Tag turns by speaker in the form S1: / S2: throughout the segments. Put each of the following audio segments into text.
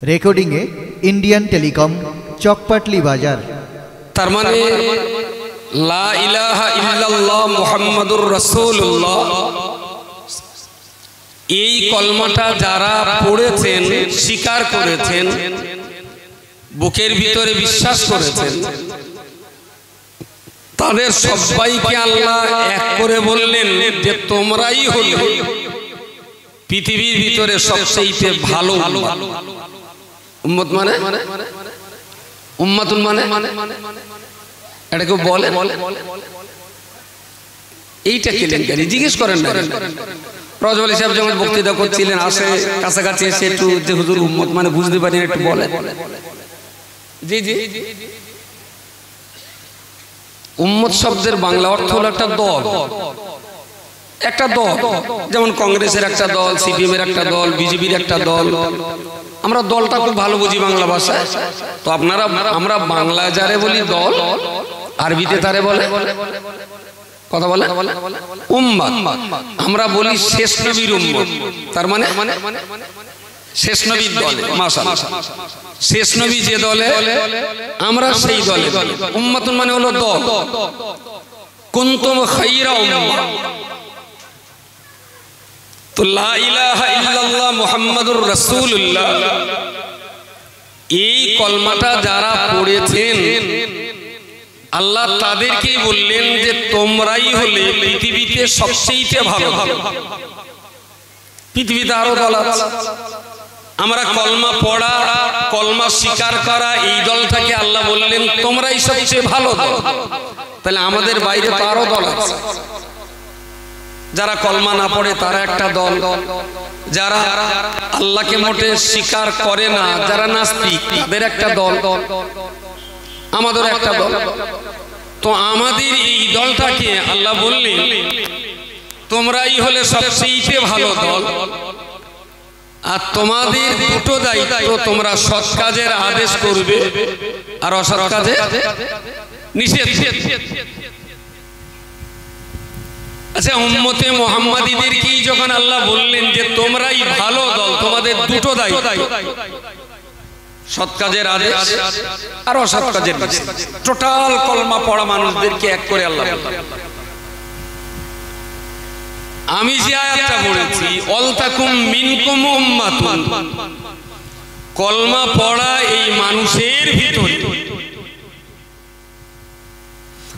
S1: Recording এ Indian telecom চকপাটলি বাজার।
S2: তার মানে লা ইলাহা ইল্লাল্লাহ মুহাম্মাদুর রাসূলুল্লাহ এই কলমাটা যারা পড়েছেন, স্বীকার করেছেন, বুকের ভিতরে বিশ্বাস করেছেন, তাদের সবাইকে আল্লাহ এক করে বললেন যে তোমরাই হলে পৃথিবীর ভিতরে সবচেয়ে ভালো উম্মত। মানে উম্মাতুন মানে এটা কেউ বলে? এইটা কেলেঙ্কারি, জিজ্ঞেস করেন না। রজব আলী সাহেব যখন বক্তৃতা করছিলেন, আসে কাছাকাছি এসে একটু যে হুজুর উম্মত মানে বুঝতে পারেন, একটু বলেন। জি জি, উম্মত শব্দের বাংলা অর্থ হলো একটা দল। একটা দল, যেমন কংগ্রেসের একটা দল, সিপিএম এর একটা দল, বিজেপির একটা দল। আমরা দলটা খুব ভালো বুঝি বাংলা ভাষায়। তো আপনারা, আমরা বাংলা যারে বলি দল, আরবিতে তারে বলে কথা বলে উম্মাত। আমরা বলি শেষ নবীর উম্মত। তার মানে শেষ নবীর দলে, মাশাআল্লাহ, শেষ নবী যে দলে আমরা সেই দলে। উম্মাতুন মানে হলো দল। কুনতুম খায়রা উম্মাহ। তো লা ইলাহা ইল্লাল্লাহ মুহাম্মাদুর রাসূলুল্লাহ এই কলমাটা যারা পড়েছেন, আল্লাহ তাদেরকেই বললেন যে তোমরাই হলে পৃথিবীতে সবচেয়ে ভালো। পৃথিবীতে আরো দল আছে, আমরা কলমা পড়া, কলমা স্বীকার করা এই দলটাকে আল্লাহ বললেন তোমরাই সবচেয়ে ভালো দল। তাহলে আমাদের বাইরে তো আরো দল আছে। যারা কলমা না পড়ে তারা একটা দল, যারা আল্লাহকে মোটে স্বীকার করে না, যারা নাস্তিক, তাদের একটা দল, আমাদের একটা দল। তো আমাদের এই দলটাকে আল্লাহ বললেন তোমরাই হলে সবচেয়ে ভালো দল। আর তোমাদের দুটো দায়িত্ব, তোমরা সৎ কাজের আদেশ করবে আর অসৎ কাজে নিষেধ। আচ্ছা, উম্মতে মুহাম্মাদীদেরকেই যখন আল্লাহ বললেন যে তোমরাই ভালো দল, তোমাদের দুটো দায়িত্ব, সৎ কাজের আদেশ আর অসৎ কাজের নিষেধ। টোটাল কলমা পড়া মানুষদেরকে এক করে আল্লাহ বললেন। আমি যে আয়াতটা পড়েছি, অলতাকুম মিনকুম উম্মাতুন, কলমা পড়া এই মানুষের ভিতরে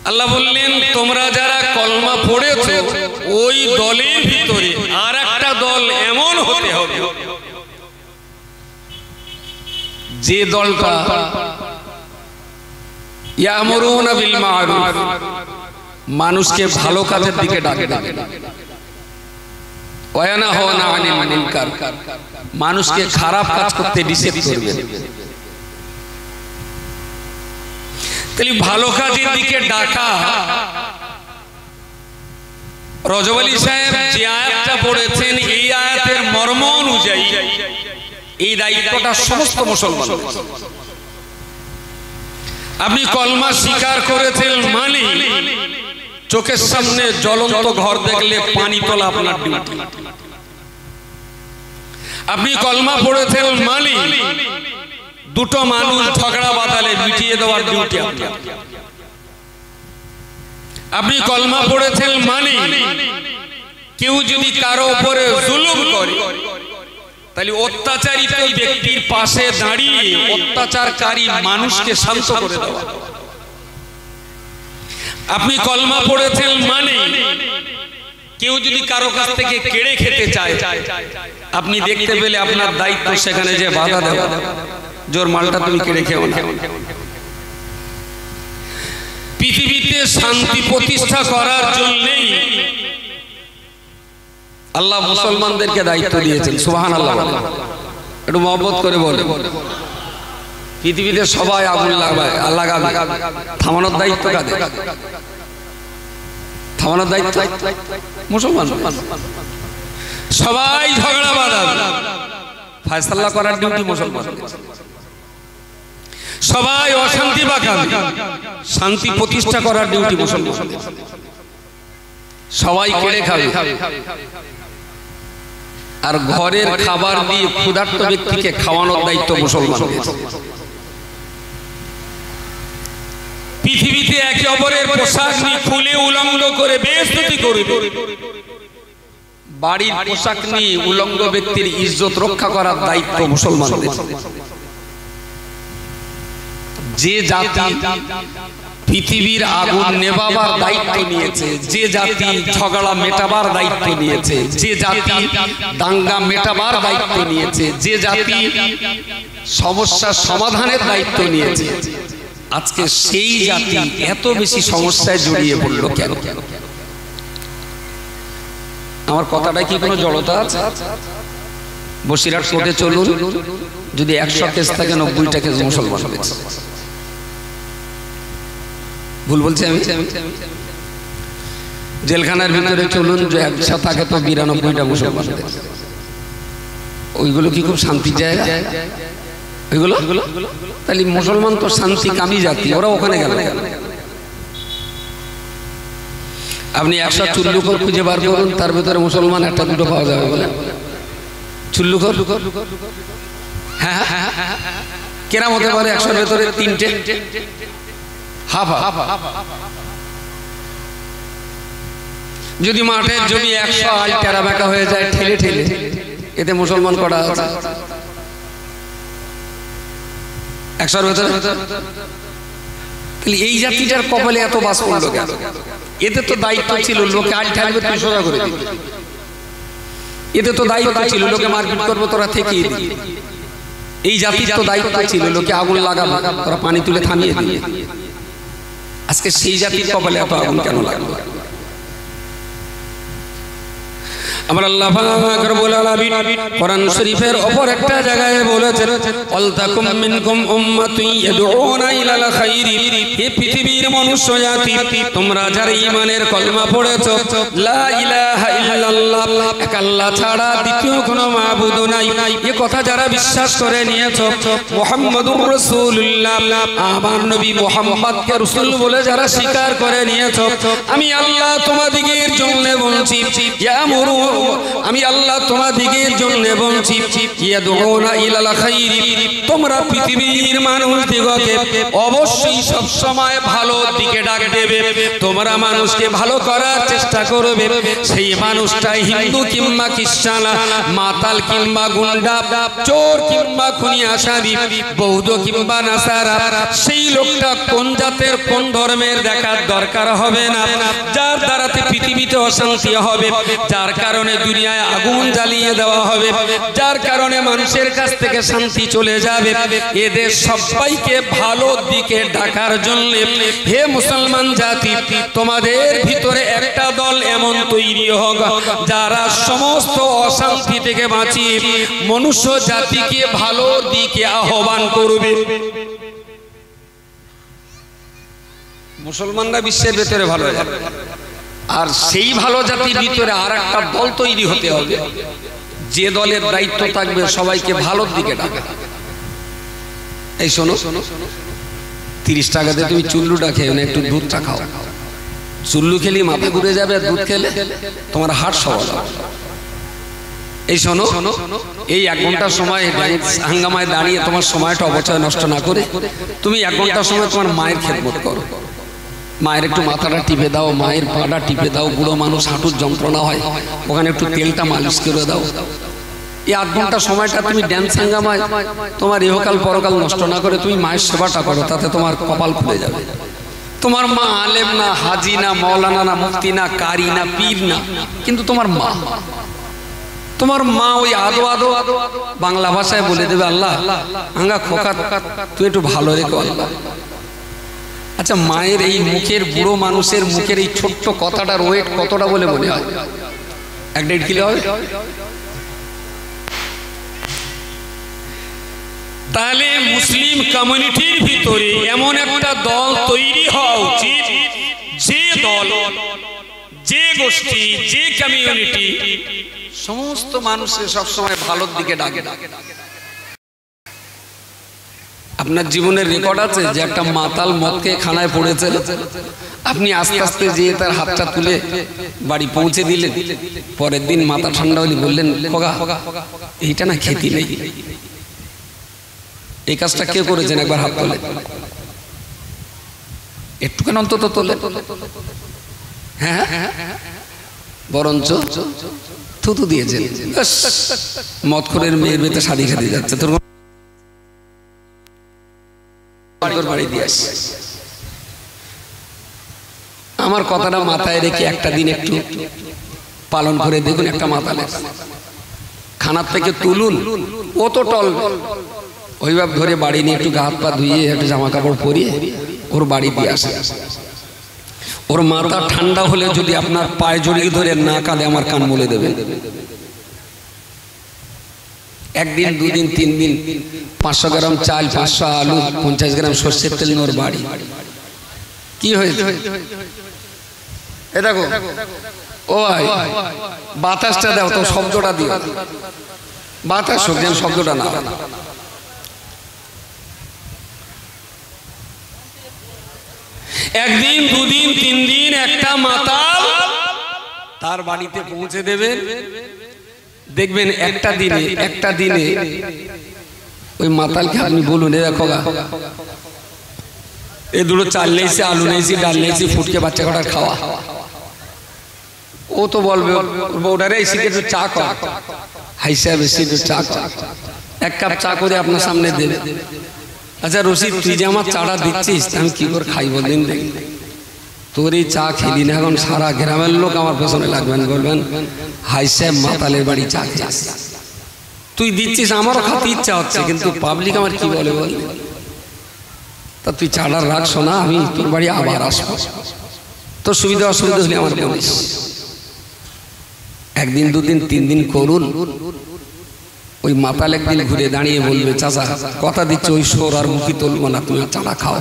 S2: আল্লাহ বললেন তোমরা যারা কলমা পড়েছো ওই দলের ভিতরে আর একটা দল এমন হতে হবে যে দলটা ইয়ামুরুনা বিল মারুফ, মানুষকে ভালো কাজের দিকে ডাকে, ওয়া ইয়ানহাউনা আনিল মুনকার, মানুষকে খারাপ কাজ করতে নিষেধ করবে। তাহলে ভালো কাজের দিকে ডাকা, রজব আলী সাহেব যে আয়াতটা পড়েছেন এই আয়াতের মর্ম অনুযায়ী এই দায়িত্বটা সমস্ত মুসলমান। আপনি কলমা স্বীকার করেছেন মানে চোখের সামনে জ্বলন্ত ঘর দেখলে পানি তোলা আপনার ডিউটি। আপনি কলমা পড়েছেন মানে দুটো মানুষ ঝগড়া বাঁধালে মিটিয়ে দেওয়ার ডিউটি আপনার। আপনি কলমা পড়েছেন মানে কেউ যদি কারো উপরে জুলুম করে তাহলে অত্যাচারিত ব্যক্তির পাশে দাঁড়িয়ে অত্যাচারকারী মানুষকে শান্ত করে দেওয়া। আপনি কলমা পড়েছেন মানে কেউ যদি কারো কাছ থেকে কেড়ে খেতে চায়, আপনি দেখতে পেলে আপনার দায়িত্ব সেখানে যে বাধা দেওয়া, জোর মালটা তুমি কেড়ে খেও না। পৃথিবীতে শান্তি প্রতিষ্ঠা করার জন্যই আল্লাহ মুসলমানদেরকে দায়িত্ব দিয়েছেন। সুবহানাল্লাহ, একটু মহব্বত করে বলে। পৃথিবীতে সবাই আগুন লাগাবে, থামানোর দায়িত্ব কাদের? থামানোর দায়িত্ব মুসলমান। সবাই ঝগড়া বাঁধাবে, ফয়সালা করার ডিউটি মুসলমান। সবাই অশান্তি পাকাবে, শান্তি প্রতিষ্ঠা করার ডিউটি মুসলমান। সবাই কেড়ে খাবে, আর ঘরের খাবার দিয়ে ক্ষুধার্ত ব্যক্তিকে খাওয়ানোর দায়িত্ব মুসলমানদের। পৃথিবীতে একে অপরের পোশাক নিয়ে খুলে উলঙ্গ করে বেইজ্জতি করবে, বাড়ির পোশাক নিয়ে উলঙ্গ ব্যক্তির ইজ্জত রক্ষা করার দায়িত্ব মুসলমানদের। যে জাতি পৃথিবীর আগুন নেভাবার দায়িত্ব নিয়েছে, যে জাতি ঝগড়া মেটাবার দায়িত্ব নিয়েছে, যে জাতি দাঙ্গা মেটাবার দায়িত্ব নিয়েছে, যে জাতি সমস্যা সমাধানের দায়িত্ব নিয়েছে, আজকে সেই জাতি এত বেশি সমস্যায় জড়িয়ে পড়ল কেন? আমার কথাটা কি কোনো জড়তা আছে? বসিরহাট কোর্টে চলুন, যদি 100 কেস থাকে 90টা কেস মুসলমান হয়েছে। ভুল বলছি আমি? জেলখানার ভিতরে চলুন, যে 100 থাকে তো 92টা মুসলমান। ওইগুলো কি খুব শান্তি জায়গা? ওইগুলো তাহলে মুসলমান তো শান্তি কামি জাতি, ওরা ওখানে গেল। আপনি 100 চুল্লুখোর খুঁজে বার করুন, তার ভিতরে মুসলমান 1-2 পাওয়া যাবে বলে? চুল্লুখোর হ্যাঁ কেরাম হতে পারে 100-র ভেতরে 3টে হাফ। যদি মাঠের জমি 100 আল টেরা বেঁকা হয়ে যায় ঠেলে ঠেলে, এতে মুসলমান করা আছে 100-র ভেতরে? তাহলে এই জাতিটার কপালে এত বাস পড়ল কেন? এতে তো দায়িত্ব ছিল লোকে আল ঠেলবে তুই সোজা করে দিবি, এতে তো দায়িত্ব ছিল লোকে মারপিট করবো তোরা থেকেই দিবি। এই জাতির তো দায়িত্ব ছিল লোকে আগুন লাগাবে তোরা পানি তুলে থামিয়ে দিবি। আজকে সেই জাতির কপালে এত আগুন কেন লাগলো? আমার আল্লাহ পাক রব্বুল আলামিন কোরআন শরীফের অপর একটা জায়গায় বলেছেন, ওয়ালতাকুম মিনকুম উম্মাতুন ইয়াদউনা ইলাল খাইরি। হে পৃথিবীর মনুষ্য জাতি, তোমরা যারা ঈমানের কলমা পড়েছো, লা ইলাহা ইল্লাল্লাহ, এক আল্লাহ ছাড়া দ্বিতীয় কোনো মাবুদ নাই, এই কথা যারা বিশ্বাস করে নিয়েছো, মুহাম্মাদুর রাসূলুল্লাহ, আমার নবী মুহাম্মদকে রাসূল বলে যারা স্বীকার করে নিয়েছো, আমি আল্লাহ তোমাদিগের জন্য বলছি, ইয়ামুরু, আমি আল্লাহ তোমাদিগের জন্য বলছি, ইয়াদউনা ইলাল খাইরি, তোমরা পৃথিবীর মানুষ দিগকে অবশ্যই সব সময় ভালোর দিকে ডাক দেবে, তোমরা মানুষকে ভালো করার চেষ্টা করবে। সেই মানুষটা হিন্দু কিংবা খ্রিস্টান, মাতাল কিংবা গুন্ডা, চোর কিংবা খুনি আসামি, বৌদ্ধ কিংবা নাসারা, সেই লোকটা কোন জাতের কোন ধর্মের দেখার দরকার হবে না। যার দ্বারাতে পৃথিবীতে অশান্তি হবে, যার কারণে দুনিয়ায় আগুন জ্বালিয়ে দেওয়া হবে, যার কারণে মানুষের কাছ থেকে শান্তি চলে যাবে, এদের সবাইকে ভালো দিকে ডাকার জন্য হে মুসলমান জাতি, তোমাদের ভিতরে একটা দল এমন তৈরি হোক যারা সমস্ত অশান্তি থেকে বাঁচিয়ে মনুষ্য জাতিকে ভালো দিকে আহ্বান করবে। মুসলমানরা বিশ্বের ভেতরে ভালো যাবে, আর সেই ভালো জাতির ভিতরে আর একটা দল তৈরি হতে হবে, যে দলের দায়িত্ব থাকবে সবাইকে ভালোর দিকে ডাকা। এই শোনো, 30 টাকাতে তুমি চুল্লুটা খেয়ে না, একটু দুধটা খাও। চুল্লু খেলে মাথা ঘুরে যাবে, আর দুধ খেলে তোমার হার্ট সবল হবে। এই শোনো, এই 1 ঘন্টা সময় হাঙ্গামায় দাঁড়িয়ে তোমার সময়টা অপচয় নষ্ট না করে তুমি 1 ঘন্টা সময় তোমার মায়ের খেদমত করো। মায়ের একটু মাথাটা টিপে দাও, মায়ের পাটা টিপে দাও, বুড়ো মানুষ হাঁটুর যন্ত্রণা হয়, ওখানে একটু তেলটা মালিশ করে দাও। এই 8 ঘন্টা সময়টা তুমি ড্যান্স হাঙ্গামায় তোমার ইহকাল পরকাল নষ্ট না করে তুমি মায়ের সেবাটা করো, তাতে তোমার কপাল খুলে যাবে। তোমার মা আলেম না, হাজি না, মৌলানা না, মুফতি না, কারি না, পীর না, কিন্তু তোমার মা, তোমার মা ওই আদো আদো বাংলা ভাষায় বলে দেবে, আল্লাহ আঙ্গা খোকা তুই একটু ভালো রেখো আল্লাহ। আচ্ছা, মায়ের এই মুখের, বুড়ো মানুষের মুখের এই ছোট্ট কথাটার ওয়েট কতটা বলে মনে হয়? 1-1.5 কিলো হবে। তাহলে মুসলিম কমিউনিটির ভিতরে এমন একটা দল তৈরি হওয়া উচিত, যে দল, যে গোষ্ঠী, যে কমিউনিটি সমস্ত মানুষের সবসময় ভালোর দিকে ডাকে। আপনার জীবনের রেকর্ড আছে যে একটা মাতাল মদকে খানায় পড়েছে, আপনি আস্তে আস্তে যেয়ে তার হাতটা তুলে বাড়ি পৌঁছে দিলেন, পরের দিন মাথা ঠান্ডা হলে বললেন খোকা এইটা না খেতে নেই। এই কাজটা কে করেছেন? একবার হাত তোলে, একটুখানি অন্তত তোলে। হ্যাঁ, বরঞ্চ থুতু দিয়েছেন। মদখোরের মেয়ের বেতে শাড়ি খেতে যাচ্ছে, তোর বাড়ি দিয়ে আসছে। আমার কথাটা মাথায় রেখে একটা দিন একটু পালন করে দেখুন। একটা মাতালের খানার থেকে তুলুন, ও তো টল ওইভাবে ধরে বাড়ি নিয়ে একটু গা হাত পা ধুয়ে একটু জামা কাপড় পরিয়ে ওর বাড়ি দিয়ে আসে। ওর মাথা ঠান্ডা হলে যদি আপনার পায়ে জড়িয়ে ধরে না কাঁদে, আমার কান বলে দেবেন। একদিন, দুদিন, 3 দিন 500 গ্রাম চাল, 500 আলু, 50 গ্রাম সর্ষের তেল নিয়ে ওর বাড়ি। কি হয়েছে? এ দেখো, ও ভাই বাতাসটা দাও তো, শব্দটা দিও। বাতাস হোক, যেন শব্দটা না। একদিন, দুদিন, 3 দিন একটা মাতাল তার বাড়িতে পৌঁছে দেবেন। দেখবেন একটা দিনে ওই মাতালকে আপনি বলুন, এ দেখো এ দুটো চাল নেইছি, আলু নেইছি, ডাল নেইছি, ফুটকে বাচ্চা কটার খাওয়া। ও তো বলবে বউটারে একটু চা কর, হাইসা বেশি একটু চা কর। 1 কাপ চা করে আপনার সামনে দেবে। আচ্ছা রশিদ, তুই যে আমার চাটা দিচ্ছিস আমি কি করে খাই বলদিন? দেখি তোর এই চা খেলি না, এখন সারা গ্রামের লোক আমার পেছনে লাগবেন, বলবেন হাই সাহেব মাতালের বাড়ি চা খেয়ে। তুই দিচ্ছিস, আমারও খাতে ইচ্ছা হচ্ছে, কিন্তু পাবলিক আমার কি বলে বল। তা তুই চাটা রাখছো না, আমি তোর বাড়ি আবার আসবো, তোর সুবিধা অসুবিধা হলে আমার বলিস। একদিন, দুদিন, 3 দিন করুন। ওই মাতাল একদিন ঘুরে দাঁড়িয়ে বলবে, চাচা কথা দিচ্ছে ওই সোর আর মুখী তুলবো না, তুমি চাটা খাও।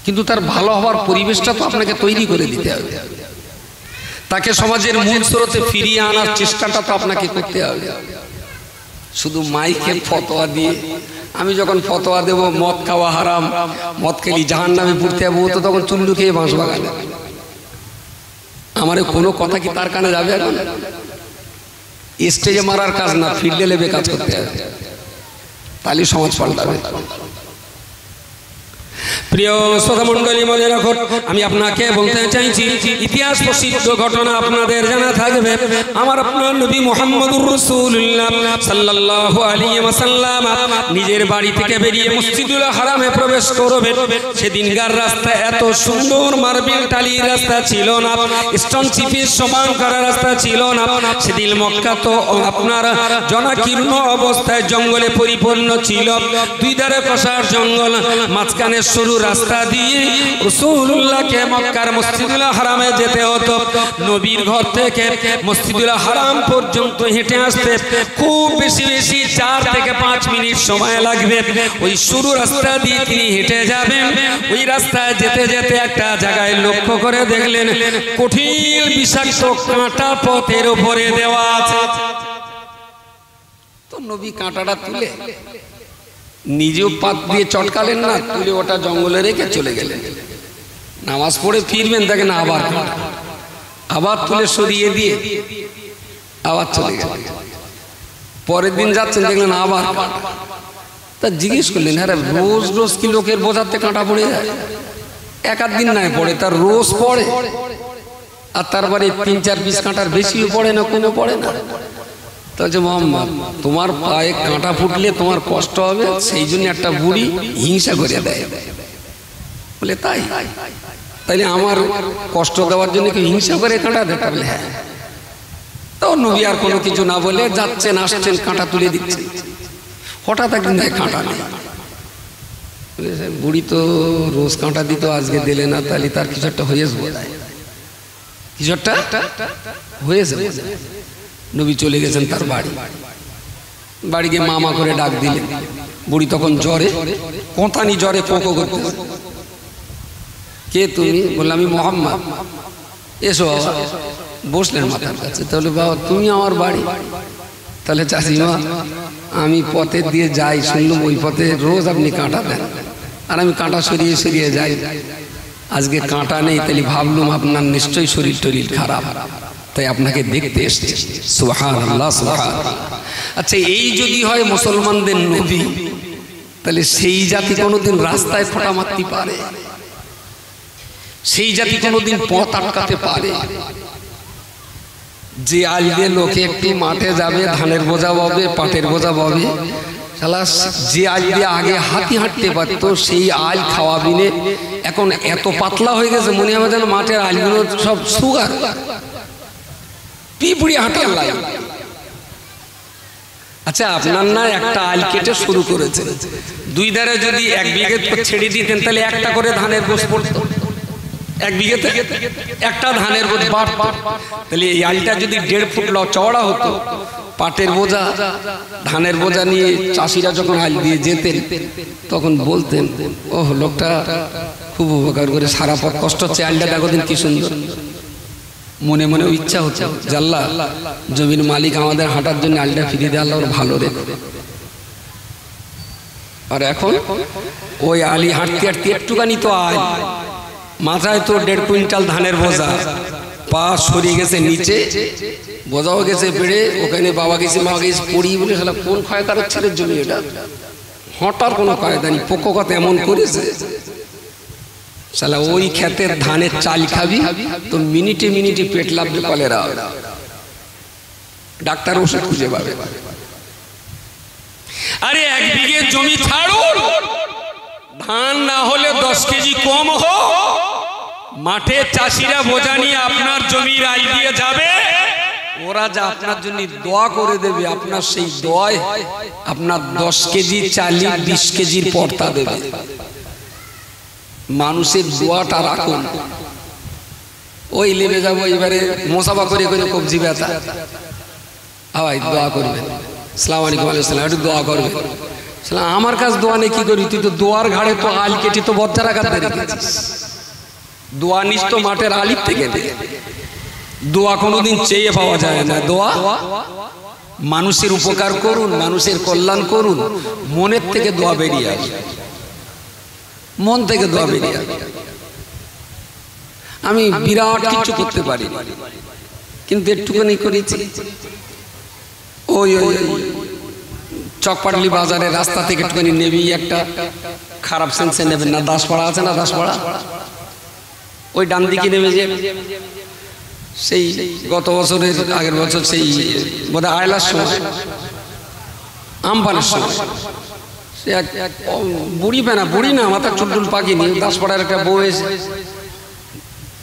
S2: কিন্তু তার ভালো হওয়ার পরিবেশটা তো আপনাকে তৈরি করে দিতে হবে। তাকে সমাজের মূল স্রোতে ফিরিয়ে আনার চেষ্টাটা তো আপনাকে করতে হবে। শুধু মাইকে ফতোয়া দিয়ে, আমি যখন ফতোয়া দেব মদ খাওয়া হারাম, মদ খেলি জাহান্নামে পড়তে হবে, ও তো তখন চুল্লু খেয়ে বাঁশ বাগানে। আমার কোনো কথা কি তার কানে যাবে? এখন স্টেজে মারার কাজ না, ফিল্ডে লেবে কাজ করতে হবে, তাহলে সমাজ পাল্টাবে। প্রিয় শ্রোতা মণ্ডলী, মনে রাখুন, আমি আপনাকে বলতে চাইছি, ইতিহাস প্রসিদ্ধ ঘটনা আপনাদের জানা থাকবে। আমার আপনার নবী মুহাম্মদুর রাসূলুল্লাহ সাল্লাল্লাহু আলাইহি ওয়াসাল্লাম নিজের বাড়ি থেকে বেরিয়ে মসজিদুল হারামে প্রবেশ করবেন। সেদিনকার রাস্তা এত সুন্দর, মার্বেল টালির রাস্তা ছিল না, স্টোন চিপের সমান করা রাস্তা ছিল না। সেদিন মক্কা তো আপনার জনাকীর্ণ অবস্থায় জঙ্গলে পরিপূর্ণ ছিল। 2 ধারে কষার জঙ্গল, মাঝখানে সরু রাস্তা দিয়ে রাসূলুল্লাহকে মক্কার মসজিদুল হারামে যেতে হতো। নবীর ঘর থেকে মসজিদুল হারাম পর্যন্ত হেঁটে আসতে খুব বেশি 4 থেকে 5 মিনিট সময় লাগবে। ওই সরু রাস্তা দিয়ে তিনি হেঁটে যাবেন। ওই রাস্তায় যেতে যেতে একটা জায়গায় লক্ষ্য করে দেখলেন কঠিন বিষাক্ত কাঁটা পথের উপরে দেওয়া আছে। তো নবী কাঁটাটা তুলে নিজেও পাত দিয়ে চটকালেন না, তুলে ওটা জঙ্গলে রেখে চলে গেলেন। নামাজ পড়ে ফিরবেন, দেখেন আবার তুলে সরিয়ে দিয়ে আবার চলে গেলেন। পরের দিন যাচ্ছেন, দেখলেন আবার। তা জিজ্ঞেস করলেন, হ্যাঁ রোজ রোজ কি লোকের বোঝাতে কাঁটা পড়ে যায়? 1 দিন নয় পড়ে, তার রোজ পড়ে। আর তারপরে 3-4 পিস কাঁটার বেশিও পড়ে না, কোনো পড়ে না। তাহলে মোহাম্মদ, তোমার পায়ে কাঁটা ফুটলে তোমার কষ্ট হবে, সেই জন্য একটা বুড়ি হিংসা করে দেয়। বলে তাই? তাইলে আমার কষ্ট দেওয়ার জন্য কি হিংসা করে কাঁটা দেয়? বলে হ্যাঁ। তো নবী আর কোনো কিছু না বলে যাচ্ছেন, আসছেন, কাঁটা তুলে দিচ্ছেন। হঠাৎ একদিন কাঁটা নেই। বুড়ি তো রোজ কাঁটা দিত, আজকে দিলে না, তাহলে তার কিছু একটা হয়েছে, বোধ হয় কিছু একটা হয়েছে। নবী চলে গেছেন তার বাড়ি গিয়ে মামা করে ডাক দিলেন। বুড়ি তখন জ্বরে, কোঁথানি জ্বরে পোকো করতে। কে তুমি? বললাম আমি মোহাম্মদ। এসো। বসলেন মাথার কাছে। তাহলে বাবা তুমি আমার বাড়ি? তাহলে চাচিমা আমি পথে দিয়ে যাই, শুনলাম ওই পথে রোজ আপনি কাঁটা দেন, আর আমি কাঁটা সরিয়ে সরিয়ে যাই, আজকে কাঁটা নেই, তাহলে ভাবলুম আপনার নিশ্চয়ই শরীর টরীর খারাপ, তাই আপনাকে দেখতে এসেছি। সুবহানাল্লাহ, সুবহানাল্লাহ। আচ্ছা, এই যদি হয় মুসলমানদের নবী, তাহলে সেই জাতি কোনোদিন রাস্তায় ফোঁটা মারতে পারে? সেই জাতি কোনোদিন পথ আটকাতে পারে? যে আল দিয়ে লোকে একটি মাঠে যাবে, ধানের বোঝা ববে, পাটের বোঝা ববে, শালা যে আল দিয়ে আগে হাতি হাঁটতে পারতো সেই আল খাওয়াবিনে এখন এত পাতলা হয়ে গেছে, মনে হবে যেন মাঠের আলগুলো সব সুগার, পিঁপড়ি হাঁটার লাগে। আচ্ছা, আপনার না একটা আল কেটে শুরু করেছে, দুই ধারে যদি 1 বিঘে ছেড়ে দিতেন তাহলে একটা করে ধানের গোছ পড়তো, 1 বিঘেতে একটা ধানের গোছ বাট, তাহলে এই আলটা যদি 1.5 ফুট চওড়া হতো, পাটের বোঝা ধানের বোঝা নিয়ে চাষিরা যখন আল দিয়ে যেতেন তখন বলতেন, ওহ লোকটা খুব উপকার করে, সারা পথ কষ্ট হচ্ছে, আলটা দেখো দিন কি সুন্দর। মনে মনে ইচ্ছা হচ্ছে, জাল্লা জমির মালিক আমাদের হাঁটার জন্য আলটা ফিরিয়ে দেয়, আল্লাহ ভালো রেখো। আর এখন ওই আলি হাঁটতে হাঁটতে একটুখানি তো আল, মাথায় তো 1.5 কুইন্টাল ধানের বোঝা, পা সরিয়ে গেছে নিচে, বোঝাও গেছে বেড়ে, ওখানে বাবা গেছে মা গেছে পড়ি বলে, শালা কোন ক্ষয়কারের ছেলের জমি এটা, হঠাৎ কোনো কায়দা নেই, পোকো কথা এমন করেছে, শালা ওই ক্ষেতের ধানের চাল খাবি তো মিনিটে মিনিটে পেট লাগবে কলেরা, ডাক্তার ওষুধ খুঁজে পাবে। আরে 1 বিঘে জমি ছাড়ুন, ধান না হলে 10 কেজি কম হোক, মাঠে চাষিরা বোঝা নিয়ে আপনার জমির আল দিয়ে যাবে, ওরা যা আপনার জন্য দোয়া করে দেবে, আপনার সেই দোয়ায় আপনার 10 কেজি চালি 20 কেজির পর্তা দেবে। মানুষের দোয়াটা রাখুন। ওই লেবে যাবো এবারে মোসাফা করে করে কবজি ব্যথা, ভাই দোয়া করবেন, আসসালামু আলাইকুম, আলাইসালাম, একটু দোয়া করবেন। আমার কাছে দোয়া নেই, কি করি? তুই তো দোয়ার ঘাড়ে তো আল কেটে তো বচ্চারা কাঁদতে রেখেছিস, দোয়া নিস তো মাঠের আলির থেকে। দোয়া কোনোদিন চেয়ে পাওয়া যায় না, দোয়া মানুষের উপকার করুন, মানুষের কল্যাণ করুন, মনের থেকে দোয়া বেরিয়ে আসবে, মন থেকে দোয়া বেরিয়ে আসবে। আমি বিরাট কিছু করতে পারি কিন্তু একটুখানি করেছি। ওই চকপাটলি বাজারে রাস্তা থেকে একটুখানি নেবেই একটা খারাপ সেন্সে নেবেন না, দাসপাড়া আছে না, দাসপাড়া, ওই ডান দিকে নেমে যে সেই গত বছরের আগের বছর সেই বোধ হয় আয়লার সময়, আমফানের সময়, সে এক বুড়ি পেনা, বুড়ি না, মাথা চুলটুল পাকিনি, দাসপাড়ার একটা বউ এসে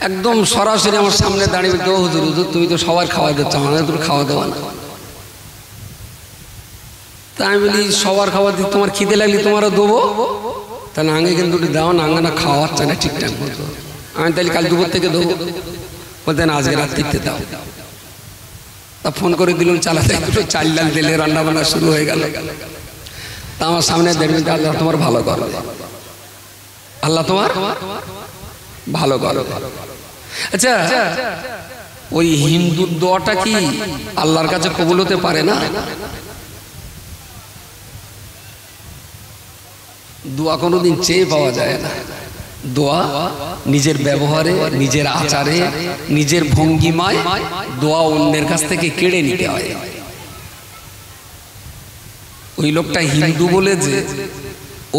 S2: একদম সরাসরি আমার সামনে দাঁড়িয়ে, তো হুজুর হুজুর তুমি তো সবার খাওয়া দিচ্ছ, আমাদের তুমি খাওয়া দেওয়া না। তা আমি বলি সবার খাবার দিই, তোমার খিদে লাগলে তোমারও দেবো, তাহলে আগে কিন্তু দাও না, আগে না খাওয়াচ্ছে না ঠিকঠাক মতো, আমি তাহলে কাল দুপুর থেকে দেবো, বলতেন আজকে রাত্রিতে দাও। তা ফোন করে দিলাম, চালাতে দুটো চাল ডাল দিলে রান্না বান্না শুরু হয়ে গেল। তা আমার সামনে দেখবেন, আল্লাহ তোমার ভালো করো, আল্লাহ তোমার ভালো করো। আচ্ছা, ওই হিন্দুর দোয়াটা কি আল্লাহর কাছে কবুল হতে পারে না? দোয়া কোনোদিন চেয়ে পাওয়া যায় না, দোয়া নিজের ব্যবহারে, নিজের আচারে, নিজের ভঙ্গিমায় দোয়া অন্যের কাছ থেকে কেড়ে নিতে হয়। ওই লোকটা হিন্দু বলে যে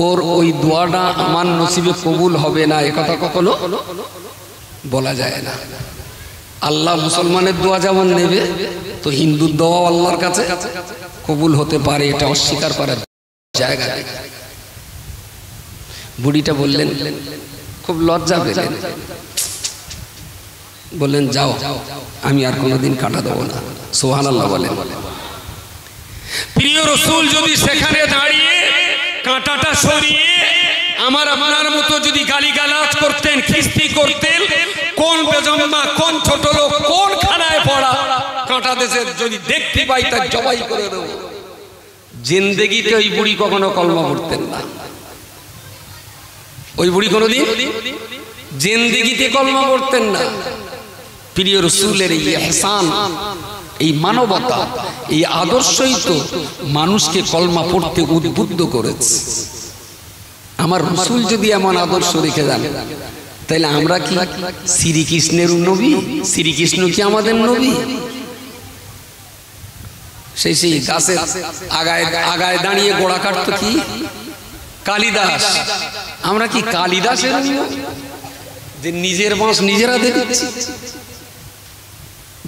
S2: ওর ওই দোয়াটা আমার নসিবে কবুল হবে না, একথা কখনো বলা যায় না। আল্লাহ মুসলমানের দোয়া যেমন নেবে, তো হিন্দুর দোয়া আল্লাহর কাছে কবুল হতে পারে, এটা অস্বীকার করার জায়গা নেই। বুড়িটা বললেন, খুব লজ্জা পেলেন, বললেন যাও, আমি আর কোনোদিন কাটা দেবো না। সুবহানাল্লাহ বলেন। প্রিয় রাসূল যদি সেখানে দাঁড়িয়ে কাঁটাটা সরিয়ে আমার আপনার মতো যদি গালিগালাজ করতেন, খিস্তি করতেন, কোন বেজম্মা, কোন ছোট লোক, কোন খানায় পড়া কাঁটা দেশের যদি দেখতে পাই তার জবাই করে দেব। জিন্দেগিতে ওই বুড়ি কখনো কলমা পড়তেন না, ওই বুড়ি কোনোদিন জিন্দেগিতে কলমা পড়তেন না। প্রিয় রাসূলের এই ইহসান, এই মানবতা, এই আদর্শই তো মানুষকে কলমা পড়তে উদ্বুদ্ধ করেছে। আমার রাসূল যদি এমন আদর্শ রেখে যান, তাহলে আমরা কি শ্রীকৃষ্ণের নবী? শ্রীকৃষ্ণ কি আমাদের নবী? সেই গাছের আগায় দাঁড়িয়ে গোড়া কাটতো কি কালিদাস। আমরা কি কালিদাসের যে নিজের বাঁশ নিজেরা দিচ্ছি?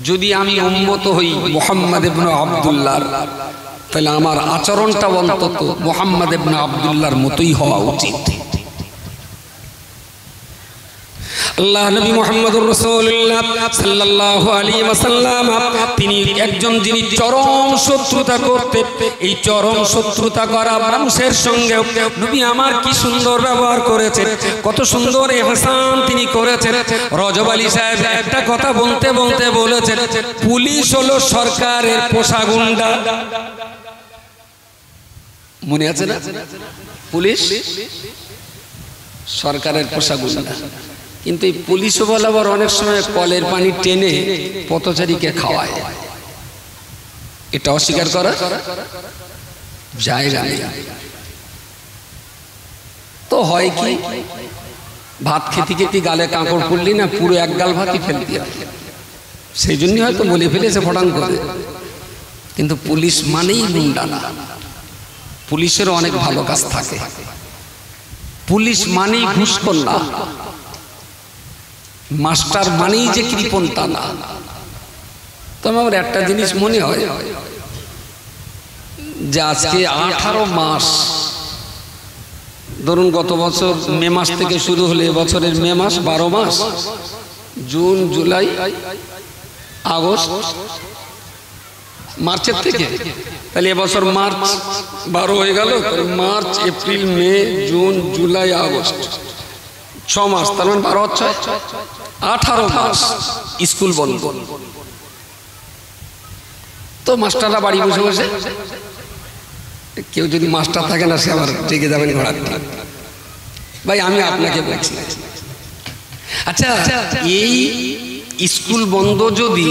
S2: যদি আমি উম্মত হই মুহাম্মদ ইবনে আব্দুল্লাহর, তাহলে আমার আচরণটা অন্তত মুহাম্মদ ইবনে আব্দুল্লাহর মতোই হওয়া উচিত। আল্লাহ নবী মুহাম্মদুর রাসূলুল্লাহ সাল্লাল্লাহু আলাইহি ওয়াসাল্লাম তিনি একজন যিনি চরম শত্রুতা করতেন। এই চরম শত্রুতা করা মানুষের সঙ্গে নবী আমার কি সুন্দর ব্যবহার করেছেন, কত সুন্দর ইহসান তিনি করেছেন। রজব আলী সাহেব একটা কথা বলতে বলতে বলেছেন, পুলিশ হলো সরকারের পোষা গুন্ডা। মনে আছে না? পুলিশ সরকারের পোষা গুন্ডা। কিন্তু এই পুলিশও বলে আবার অনেক সময় কলের পানি টেনে পথচারীকে খাওয়ায়। এটা অস্বীকার করা জায়গা নেই। তো হয় কি, ভাত খেতে খেতে গালে কাঁকড় পড়লি না, পুরো এক গাল ভাতই ফেলতে হয়। সেই জন্যই হয়তো বলে ফেলেছে ফটান করে। কিন্তু পুলিশ মানেই গুন্ডা না, পুলিশেরও অনেক ভালো কাজ থাকে। পুলিশ মানেই ঘুষখোর না, মাস্টার মানেই যে কৃপণ তা না। তবে আমার একটা জিনিস মনে হয় যে আজকে 18 মাস, ধরুন গত বছর মে মাস থেকে শুরু হলে এবছরের মে মাস 12 মাস, জুন জুলাই আগস্ট, মার্চের থেকে, তাহলে এবছর মার্চ 12 হয়ে গেল। March April May June July August 6 মাস, তার মানে 12 হচ্ছে 18 মাস স্কুল বন্ধ। তো মাস্টাররা বাড়ি বসে বসে, কেউ যদি মাস্টার থাকে না সে আবার জেগে যাবেন ঘোড়ার। ভাই আমি আপনাকে বলছি, আচ্ছা এই স্কুল বন্ধ যদি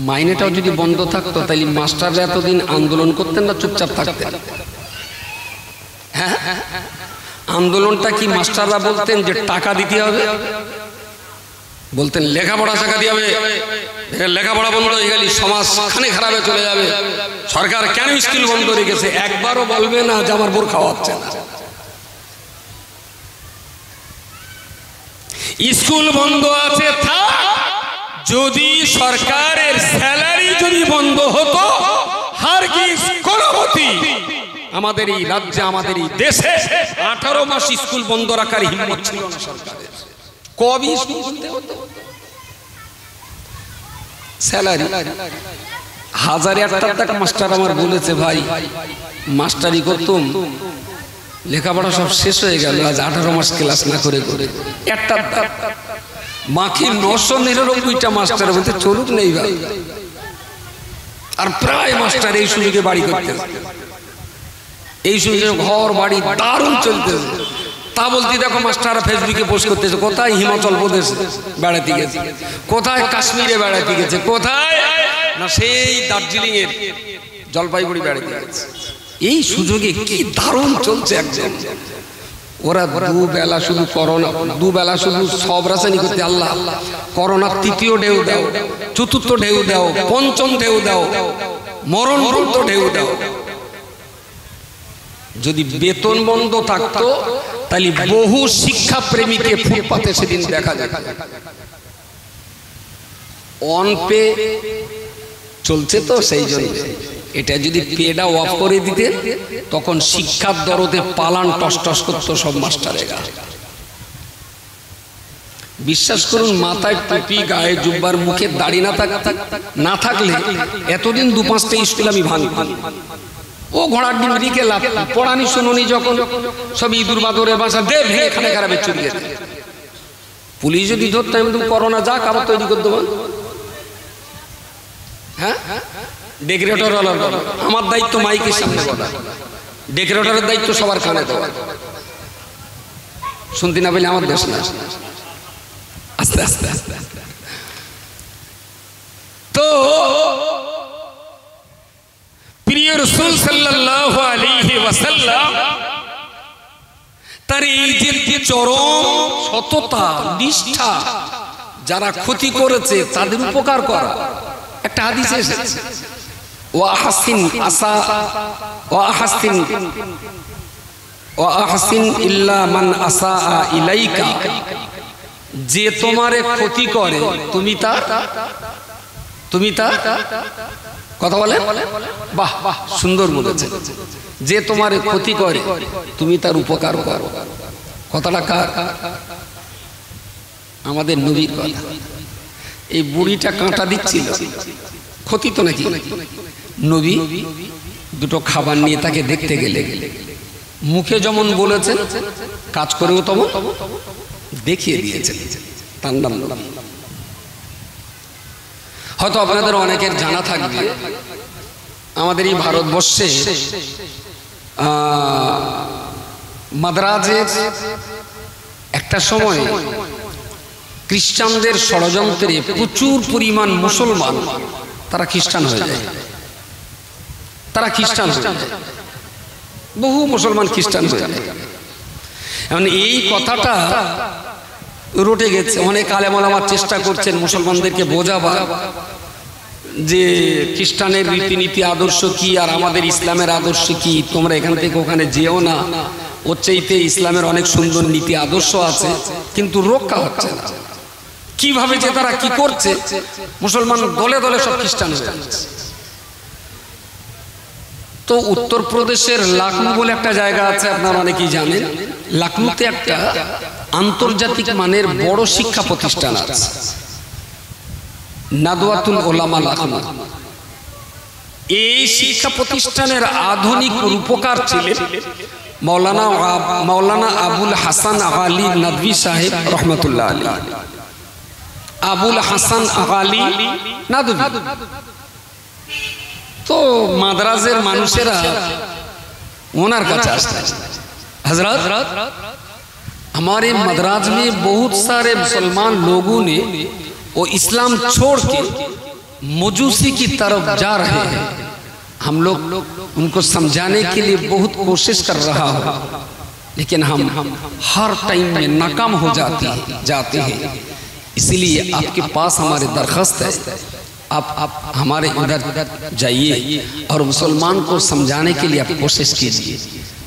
S2: মাইনেটাও যদি বন্ধ থাকতো, তাহলে মাস্টাররা এতদিন আন্দোলন করতেন না চুপচাপ থাকতেন? হ্যাঁ, আন্দোলনটা কি মাস্টাররা বলতেন যে টাকা দিতে হবে? বলতেন লেখাপড়া শেখাতে হবে, লেখাপড়া বন্ধ হয়ে গেলে সমাজ খানে খারাপে চলে যাবে, সরকার কেন স্কুল বন্ধ রেখেছে? একবারও বলবে না যে আমার বোর খাওয়া হচ্ছে না। স্কুল বন্ধ আছে থাক, যদি সরকারের স্যালারি যদি বন্ধ হতো, হারগিজ কোনোমতি আমাদের এই রাজ্যে, আমাদের এই দেশে 18 মাস স্কুল বন্ধ রাখার হিম্মত ছিল না সরকারের। কবি স্কুল বন্ধ হতো? স্যালারি 1008 টাকা মাস্টার আমার বলেছে, ভাই মাস্টারি করতুম, লেখাপড়া সব শেষ হয়ে গেল, আজ 18 মাস ক্লাস না করে করে একটা বাকি 999টা মাস্টার বলতে চলুক নেই ভাই। আর প্রায় মাস্টার এই সুযোগে বাড়ি করতে, এই সুযোগে ঘর বাড়ি দারুণ চলতেছে। তা বলতে দেখো মাস্টাররা ফেসবুকে পোস্ট করতেছে, কোথায় হিমাচল প্রদেশ বেড়াতে গেছে, কোথায় কাশ্মীরে বেড়াতে গেছে, কোথায় না সেই দার্জিলিং এর জলপাইগুড়ি বেড়াতে গেছে। এই সুযোগে কি দারুণ চলছে একদম। ওরা দুবেলা শুধু করোনা, দুবেলা শুধু সব রাসায়নিক করতে, আল্লাহ করোনার 3য় ঢেউ দাও, 4র্থ ঢেউ দাও, 5ম ঢেউ দাও, মরণ পর্যন্ত ঢেউ দাও। যদি বেতন বন্ধ থাকতো, তাহলে বহু শিক্ষা প্রেমীকে ফুটপাতে সেদিন দেখা যায়। অন পে চলছে তো, সেই জন্য এটা যদি পেটা অফ করে দিতে, তখন শিক্ষার দরদে পালান টস টস করতো সব মাস্টারেরা। বিশ্বাস করুন, মাথায় টুপি, গায়ে জুব্বার, মুখে দাড়ি না থাকলে এতদিন 2-5টা স্কুল আমি ভাঙতাম। ও ঘোড়ার ডিম রিকে লাভ পড়ানি শুনুনি, যখন সব ইঁদুর বাদরের বাসা দে ভেঙে এখানে খারাপের চুরি গেছে। পুলিশ যদি ধরতো, আমি করোনা যাক আবার তৈরি করে দেবো। হ্যাঁ, ডেকোরেটর আমার দায়িত্ব মাইকের সামনে বলা, ডেকোরেটরের দায়িত্ব সবার কানে দেওয়া। শুনতে না পেলে আমার দেশ না। আস্তে আস্তে আস্তে আস্তে তো প্রিয় রাসূল সাল্লাল্লাহু আলাইহি ওয়াসাল্লাম তার এই যে চরম সততা নিষ্ঠা, যারা ক্ষতি করেছে তাদের উপকার করা, একটা হাদিসে এসেছে ওয়া আহসিন ইল্লা মান আসা ইলাইকা, যে তোমারে ক্ষতি করে তুমি তা কথা বলে, বাহ বাহ সুন্দর বলেছে, যে তোমারে ক্ষতি করে তুমি তার উপকার করো। কথাটা কার? আমাদের নবীর কথা। এই বুড়িটা কাঁটা দিচ্ছিল, ক্ষতি তো নাকি? নবী দুটো খাবার নিয়ে তাকে দেখতে গেলে মুখে যেমন বলেছেন কাজ করেও তেমন দেখিয়ে দিয়েছেন। হয়তো আপনাদের অনেকের জানা থাকবে, আমাদের এই ভারতবর্ষে মাদ্রাজের একটা সময় খ্রিস্টানদের ষড়যন্ত্রে প্রচুর পরিমাণ মুসলমান তারা খ্রিস্টান হয়ে যায়, বহু মুসলমান খ্রিস্টান হয়ে যায়। এখন এই কথাটা রটে গেছে, অনেক আলেম ওলামা চেষ্টা করছেন মুসলমানদেরকে বোঝাবার যে খ্রিস্টানের রীতিনীতি আদর্শ কি আর আমাদের ইসলামের আদর্শ কি, তোমরা এখান থেকে ওখানে যেও না, ওর চাইতে ইসলামের অনেক সুন্দর নীতি আদর্শ আছে, কিন্তু রক্ষা হচ্ছে না। কিভাবে যে তারা কি করছে, মুসলমান দলে দলে সব খ্রিস্টান হয়ে যাচ্ছে। তো উত্তরপ্রদেশের লাকনো বলে একটা জায়গা আছে, আপনারা অনেকেই জানেন। লাকনোতে একটা আন্তর্জাতিক মানের বড় শিক্ষা প্রতিষ্ঠান আছে, নাদওয়াতুল উলামা লাকনো। এই শিক্ষা প্রতিষ্ঠানের আধুনিক রূপকার ছিলেন মাওলানা আবুল হাসান আলী নদভী সাহেব রহমতুল্লাহ আলাইহি। আবুল হাসান আলী নদভী। তো মাদ্রাজের মানুষেরা ওনার কাছে আসতে, हजरत हमारे मद्राज में बहुत सारे मुसलमान लोगों ने वो इस्लाम छोड़ के मजूसी की तरफ जा रहे हैं, हम लोग उनको समझाने के लिए बहुत कोशिश कर रहा हूँ, लेकिन हम हर टाइम में नाकाम हो जाते हैं। इसीलिए आपके पास हमारी दरख्वास्त है, आप हमारे इधर जाइए और मुसलमान को समझाने के लिए आप कोशिश कीजिए।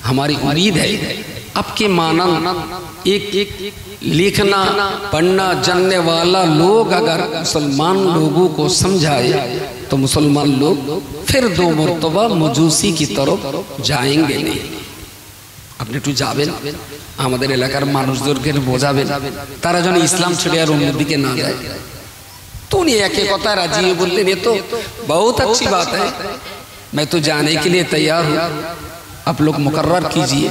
S2: हमारी उम्मीद है आपके मानंद एक लिखना पढ़ना जानने वाला लोग अगर मुसलमान लोगों को समझाए तो मुसलमान लोग फिर दो मर्तबा मजूसी की तरफ जाएंगे नहीं। আপনি একটু যাবেন, আমাদের এলাকার মানুষদেরকে বোঝাবেন তারা যেন ইসলাম ছেড়ে আর অন্যদিকে না যায়। तो उन्हें एक কথা राजी बोलते ये तो बहुत अच्छी बात है, मैं तो जाने के लिए तैयार हूँ, आप लोग मुकर्रर कीजिए।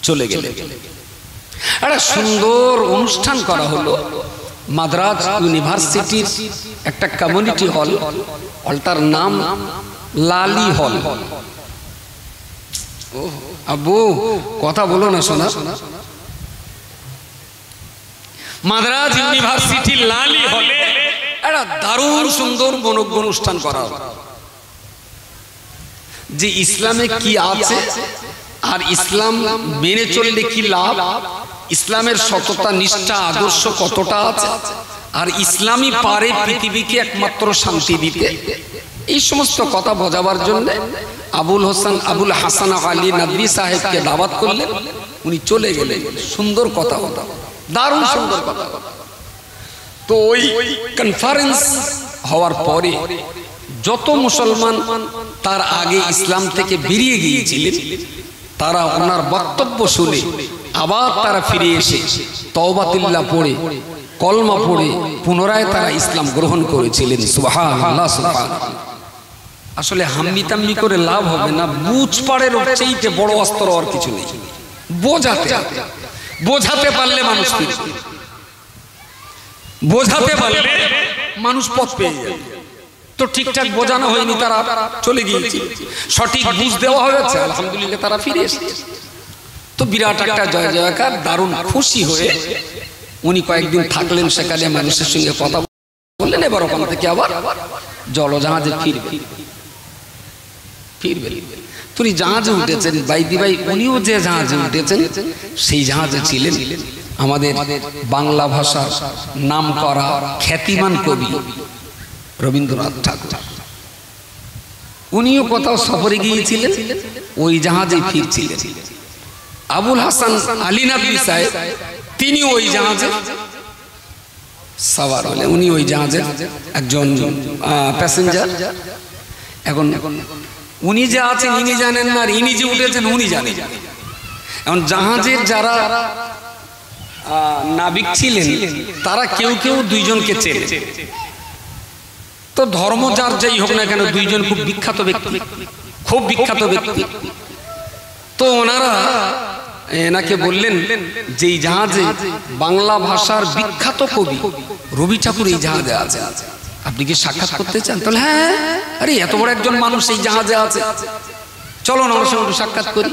S2: चले गए। একটা সুন্দর অনুষ্ঠান করা হলো মাদ্রাজ ইউনিভার্সিটির একটা কমিউনিটি হল, হলটার নাম লালি হল। আব্বু কথা বলো না শোনা। মাদ্রাজ ইউনিভার্সিটি লালি হলে একটা দারুণ সুন্দর মনোজ্ঞ অনুষ্ঠান করা হলো, যে ইসলামে কি আছে আর ইসলাম মেনে চললে কি লাভ, ইসলামের সততা নিষ্ঠা আদর্শ কতটা আছে, আর ইসলামই পারে পৃথিবীকে একমাত্র শান্তি দিতে। এই সমস্ত কথা বোঝাবার জন্য আবুল হাসান আলী নদভী সাহেবকে দাওয়াত করলেন, উনি চলে গেলেন। সুন্দর কথা, দারুণ সুন্দর কথা। তো ওই কনফারেন্স হওয়ার পরে যত মুসলমান তার আগে ইসলাম থেকে বেরিয়ে গিয়েছিলেন তারা ওনার বক্তব্য শুনে আবার তারা ফিরে এসে তওবাতুল্লাহ পড়ে কলমা পড়ে পুনরায় তারা ইসলাম গ্রহণ করেছিলেন। সুবহানাল্লাহ সুবহানাল্লাহ। আসলে হাম্মি তাম্মি করে লাভ হবে না, বুঝ পাড়ের চাইতে বড় অস্ত্র আর কিছু নেই। বোঝাতে পারলে মানুষ ফিরবে, বোঝাতে পারলে মানুষ পথ পেয়ে যাবে। তো ঠিকঠাক বোঝানো হয়নি, তারা চলে গিয়েছে। সঠিক বুঝ দেওয়া হয়েছে, আলহামদুলিল্লাহ তারা ফিরে এসেছে। তো বিরাট একটা জয় জয়কার, দারুণ খুশি হয়ে উনি কয়েকদিন থাকলেন সেখানে, মানুষের সঙ্গে কথা বললেন এবার ওখান থেকে আবার জলজাহাজে ফিরবে। তিনি জাহাজে উঠেছেন বাইদি ভাই, উনিও যে জাহাজে উঠেছেন সেই জাহাজে ছিলেন আমাদের বাংলা ভাষার নাম করা খ্যাতিমান কবি রবীন্দ্রনাথ ঠাকুর। উনিও কোথাও সফরে গিয়েছিলেন, ওই জাহাজে ফিরছিলেন। আবুল হাসান আলী নদভী সাহেব তিনি ওই জাহাজে সওয়ার হলেন, উনি ওই জাহাজের একজন প্যাসেঞ্জার। এখন উনি যে আছেন ইনি জানেন না, আর ইনি যে উঠেছেন উনি জানেন। এখন জাহাজের যারা নাবিক ছিলেন তারা কেউ কেউ দুইজনকে চেনে। তো ধর্ম যার যাই হোক না কেন, দুইজন খুব বিখ্যাত ব্যক্তি, খুব বিখ্যাত ব্যক্তি। তো ওনারা এনাকে বললেন যে এই জাহাজে বাংলা ভাষার বিখ্যাত কবি রবি ঠাকুর এই জাহাজে আছে, আপনি কি সাক্ষাৎ করতে চান? তাহলে হ্যাঁ, আরে এত বড় একজন মানুষ এই জাহাজে আছে, চলো না ওর সঙ্গে একটু সাক্ষাৎ করি।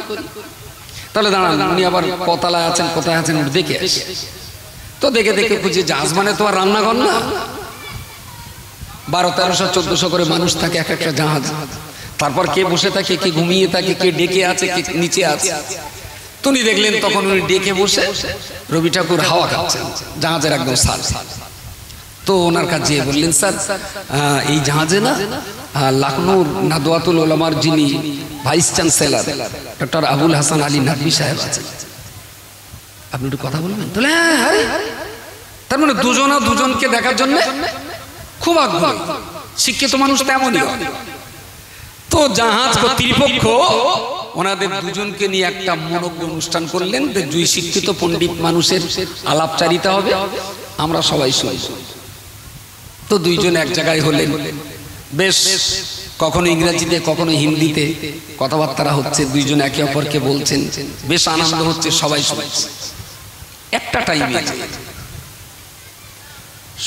S2: তাহলে দাঁড়ান, উনি আবার কতালায় আছেন, কোথায় আছেন ওটা দেখে আসি। তো দেখে দেখে খুঁজে, জাহাজ মানে তো আর রান্নাঘর না, 1200-1300 1400 করে মানুষ থাকে এক একটা জাহাজ। তারপর কে বসে থাকে, কে ঘুমিয়ে থাকে, কে ডেকে আছে, কে নিচে আছে। তুমি দেখলেন তখন উনি ডেকে বসে রবি ঠাকুর হাওয়া খাচ্ছেন জাহাজের একদম সার। তো ওনার কাছে বললেন, স্যার এই জাহাজে না লখনৌর নাদওয়াতুল উলামার যিনি vice chancellor doctor Abul Hasan Ali Nadvi সাহেব আছেন, আপনি একটু কথা বলবেন? তাহলে তার মানে দুজনকে দেখার জন্য খুব আগ্রহী, শিক্ষিত মানুষ তেমনই। তো জাহাজ কর্তৃপক্ষ ওনাদের দুজনকে নিয়ে একটা মনোজ্ঞ অনুষ্ঠান করলেন, দুই শিক্ষিত পণ্ডিত মানুষের আলাপচারিতা হবে, আমরা সবাই শুনি। তো দুইজন এক জায়গায় হলেন, বেশ কখনো ইংরেজিতে কখনো হিন্দিতে কথাবার্তা হচ্ছে, দুইজন একে অপরকে বলছেন, বেশ আনন্দ হচ্ছে, সবাই শুনছে। একটা টাইমে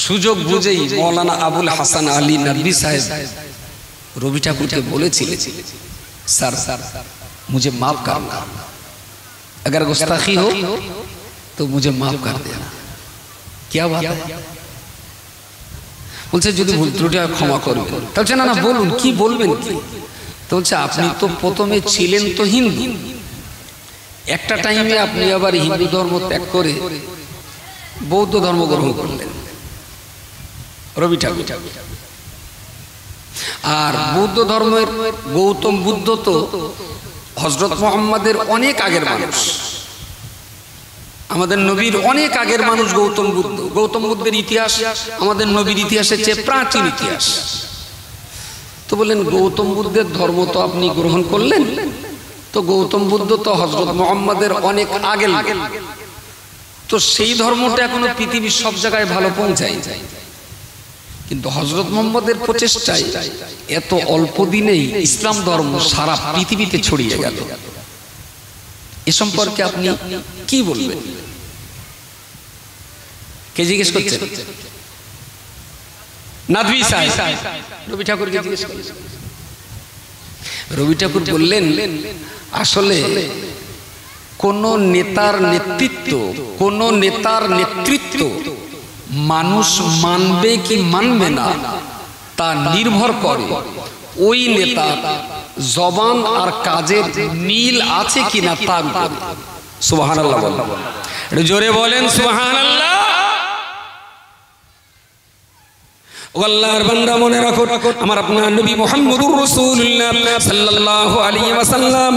S2: সুযোগ বুঝেই মৌলানা আবুল হাসান আলী নদভী সাহেব রবি ঠাকুরকে বলেছিলেন, স্যার मुझे माफ करना, अगर गुस्ताखी हो तो मुझे माफ कर देना। क्या बात है? বলছে যদি ভুল ত্রুটি হয় ক্ষমা করবেন। বলছে না না বলুন, কি বলবেন কি? তো বলছে আপনি তো প্রথমে ছিলেন তো হিন্দু, একটা টাইমে আপনি আবার হিন্দু ধর্ম ত্যাগ করে বৌদ্ধ ধর্ম গ্রহণ করলেন রবি ঠাকুর। আর বৌদ্ধ ধর্মের গৌতম বুদ্ধ তো হযরত মুহাম্মাদের অনেক আগের মানুষ, আমাদের নবীর অনেক আগের মানুষ গৌতম বুদ্ধ। গৌতম বুদ্ধের ইতিহাস আমাদের নবীর ইতিহাসের চেয়ে প্রাচীন ইতিহাস। তো বললেন গৌতম বুদ্ধের ধর্ম তো আপনি গ্রহণ করলেন, তো গৌতম বুদ্ধ তো হযরত মুহাম্মাদের অনেক আগে, তো সেই ধর্মটা এখনো পৃথিবীর সব জায়গায় ভালো পৌঁছায় যায়, কিন্তু হযরত মুহাম্মদের প্রচেষ্টায় এত অল্প দিনেই ইসলাম ধর্ম সারা পৃথিবীতে ছড়িয়ে গেল। এ সম্পর্কে আপনি কি বলবেন? কে জিজ্ঞেস করছেন? নদভী সাহেব রবি ঠাকুরকে জিজ্ঞেস করছেন। রবি ঠাকুর বললেন, আসলে কোন নেতার নেতৃত্ব মানুষ মানবে কি মানবে না তা নির্ভর করে ওই নেতা জবান আর কাজের মিল আছে কিনা তার উপরে। সুবহানাল্লাহ বলেন, একটু জোরে বলেন সুবহানাল্লাহ। আল্লাহর বান্দা মনে রাখো, আমার আপনার নবী মুহাম্মদুর রাসূলুল্লাহ সাল্লাল্লাহু আলাইহি ওয়াসাল্লাম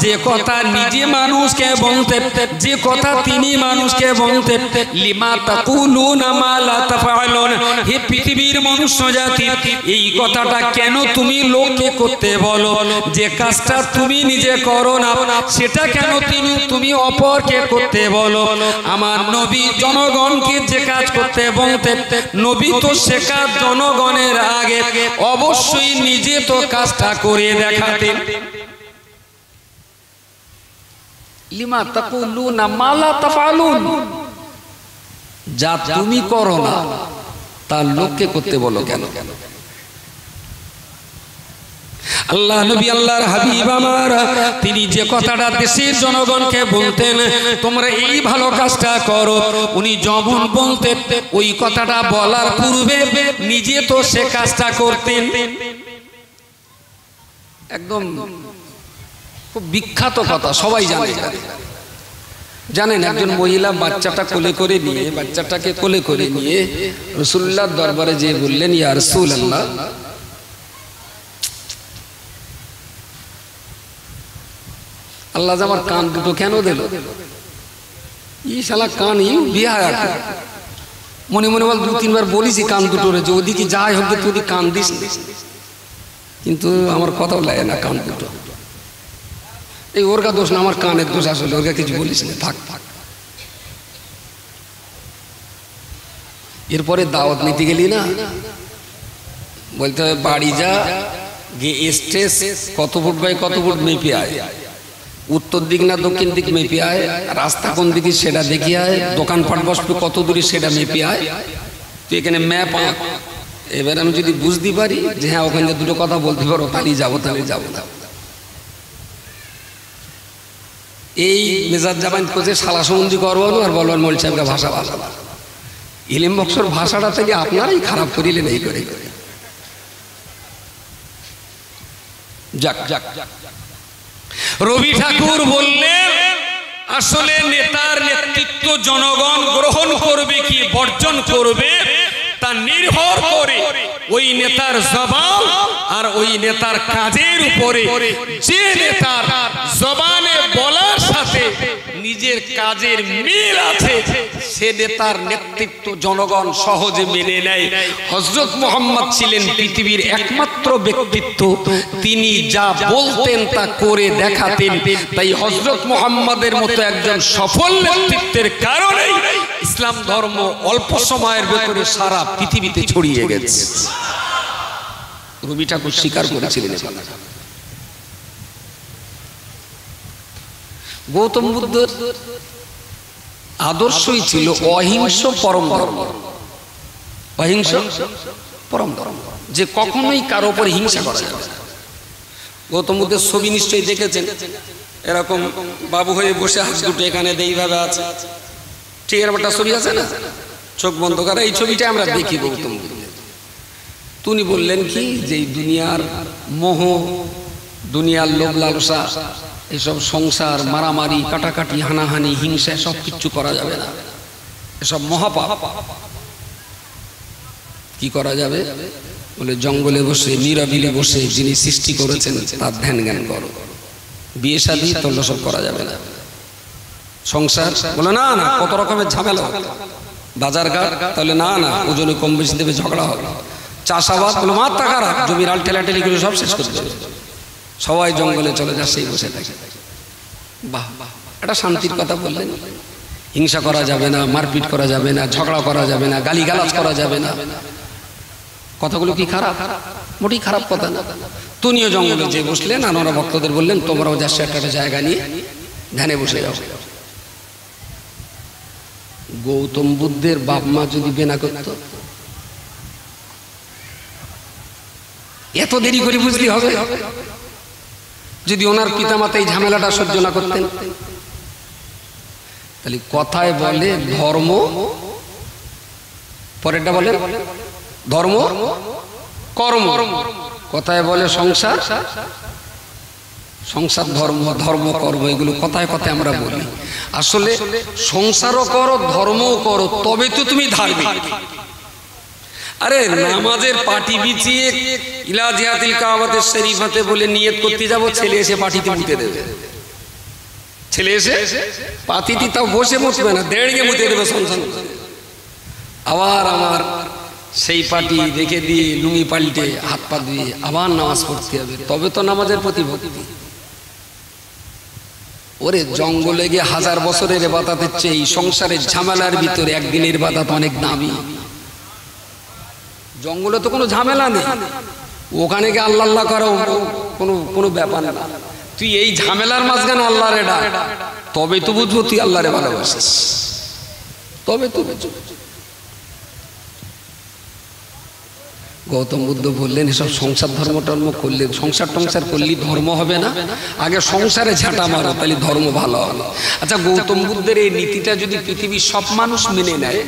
S2: যে কথা নিজে মানুষকে বলতেন, যে কথা তিনি মানুষকে বলতেন, লিমা তাকুলুনা মা লা তাফআলুন, হে পৃথিবীর মনুষ্য জাতি, এই কথাটা কেন তুমি লোককে করতে বলো? যে কাজটা তুমি নিজে করো না সেটা কেন তুমি অপরকে করতে বলো? আমার নবী জনগণকে যে কাজ করতে বলতেন, নবী তো সে কাজ জনগণের আগে অবশ্যই নিজে তো কাজটা করে দেখাতেন। লিমা তাকুলুনা মা লা তাফআলুন, যা তুমি করো না তা লোককে করতে বলো কেন? আল্লাহ নবী আল্লাহর হাবিব আমার তিনি যে কথাটা দেশের জনগণকে বলতেন তোমরা এই ভালো কাজটা করো, উনি যখন বলতেন ওই কথাটা বলার পূর্বে নিজে তো সে কাজটা করতেন। একদম খুব বিখ্যাত কথা, সবাই জানে। জানেন একজন মহিলা বাচ্চাটাকে কোলে করে নিয়ে রাসূলুল্লাহর দরবারে যেয়ে বললেন, ইয়া রাসূলুল্লাহ, আল্লাহ আমার কান দুটো কেন দিল? ই শালা কান বিয়া মনে মনে বল 2-3 বার বলিছি কান দুটো রে, যে ওদিকে যাই হোক তুই কান দিস, কিন্তু আমার কথাও লাগে না কান দুটো। এই ওর কা দোষ না, আমার কানের দোষ, আসলে ওর কিছু বলিস না, থাক। এরপরে দাওয়াত নিতে গেলি না, বলতে হবে বাড়ি যা গিয়ে স্টেজ কত ফুট বাই কত ফুট মেপে আয়, উত্তর দিক না দক্ষিণ দিক মেপে আয়, রাস্তা কোন দিকে সেটা দেখে আয়, দোকানপাট বসবে কত দূরে সেটা মেপে আয়, তুই এখানে ম্যাপ আয়। এবার আমি যদি বুঝতে পারি যে হ্যাঁ ওখানে দুটো কথা বলতে পারো, তাহলে যাবো। এই মেজাজ জামান করছে শালা সম্বন্ধী করবো আর বলবেন মৌলভী সাহেবকে ভাষা ভাষা ইলিম বক্সর ভাষাটা থেকে আপনারাই খারাপ করিলেন এই করে। যাক রবি ঠাকুর বললেন আসলে নেতার নেতৃত্ব জনগণ গ্রহণ করবে কি বর্জন করবে তা নির্ভর করে ওই নেতার জবান আর ওই নেতার কাজের উপরে। যে নেতার জবানে বলার সাথে নিজের কাজের মিল আছে সে নেতার নেতৃত্ব জনগণ সহজে মেনে নেয়। হযরত মুহাম্মদ ছিলেন পৃথিবীর একমাত্র ব্যক্তিত্ব, তিনি যা বলতেন তা করে দেখাতেন। তাই হযরত মুহাম্মদের মতো একজন সফল নেতৃত্বের কারণে ইসলাম ধর্ম অল্প সময়ের ভেতরে সারা পৃথিবীতে ছড়িয়ে গেছে। রবি ঠাকুর স্বীকার করেছিলেন। গৌতম বুদ্ধের আদর্শই ছিল অহিংস পরম ধর্ম। অহিংস পরম ধর্ম, যে কখনোই কারো উপর হিংসা করা যাবে না। গৌতম বুদ্ধের ছবি নিশ্চয়ই দেখেছেন, এরকম বাবু হয়ে বসে হাত দুটো এখানে এইভাবে আছে, ঠিক এরকম একটা ছবি আছে না, চোখ বন্ধ করা। এই ছবিটা আমরা দেখি গৌতম বুদ্ধের। তিনি বললেন কি যে দুনিয়ার মোহ, দুনিয়ার লোভ লালসা, এসব সংসার, মারামারি, কাটাকাটি, হানাহানি, হিংসা সব কিছু করা যাবে না, এসব মহাপাপ। কি করা যাবে? বলে জঙ্গলে বসে নিরাবিলি বসে যিনি সৃষ্টি করেছেন তার ধ্যান জ্ঞান করো। বিয়ে শাদী তোমরা সব করা যাবে না। সংসার বলে না না, কত রকমের ঝামেলা। বাজার ঘাট তাহলে না না, ওজনে কম বেশি দেবে, ঝগড়া হবে। চাষাবাদ বলে মার টাকা রাখ, জমির আল ঠেলাঠেলি করে সব শেষ করে দেবে। সবাই জঙ্গলে চলে যায়, সেই বসে থাকে। বাহ বাহ, এটা শান্তির কথা বললেন। হিংসা করা যাবে না, মারপিট করা যাবে না, ঝগড়া করা যাবে না, গালিগালাজ করা যাবে না। কথাগুলো কি খারাপ? মোটেই খারাপ কথা না। তুনিও জঙ্গলে যে বসলেন, আনোয়ারা ভক্তদের বললেন তোমরাও যাচ্ছে একটা জায়গা নিয়ে ধ্যানে বসে যাও। গৌতম বুদ্ধের বাপ মা যদি বেনা করত, এত দেরি করে বুঝতে হবে? যদি ওনার পিতামাতা এই ঝামেলাটা সহ্য না করতেন, তাহলে কথায় বলে ধর্ম, পরেরটা বলে ধর্ম কর্ম, কথায় বলে সংসার, সংসার ধর্ম, ধর্ম কর্ম, এগুলো কথায় কথায় আমরা বলি। আসলে সংসারও করো, ধর্মও করো, তবে তো তুমি ধার্মিক। আরে নামাজের পাটি বিছিয়ে ইলা জিহাতিল কাবাতের শরীফাতে বলে নিয়ত করতে যাব, ছেলে এসে পাটিতে মুতে দেবে। ছেলে এসে পাটিতে তাও বসে মুতবে না, দেড়গে মুতে দেবে সংসার। আবার আমার সেই পাটি রেখে দিয়ে লুঙ্গি পাল্টে হাত পা দিয়ে আবার নামাজ পড়তে হবে, তবে তো নামাজের প্রতি ভক্তি। ওরে জঙ্গলে গিয়ে 1000 বছরের ইবাদতের চেয়ে এই সংসারের ঝামেলার ভিতরে একদিনের ইবাদত অনেক দামি। জঙ্গলে তো কোনো ঝামেলা নেই, ওখানে গিয়ে আল্লাহ আল্লাহ করো কোনো ব্যাপার না। তুই এই ঝামেলার মাঝখানে আল্লাহরে ডাক, তবে তো বুঝবো তুই আল্লাহরে ভালোবাসিস, তবে তো বুঝবো। গৌতম বুদ্ধ বললেন এসব সংসার ধর্ম টর্ম করলে, সংসার টংসার করলে ধর্ম হবে না, আগে সংসারে ঝাঁটা মারো তাহলে ধর্ম ভালো হবে। আচ্ছা, গৌতম বুদ্ধের এই নীতিটা যদি পৃথিবীর সব মানুষ মেনে নেয়,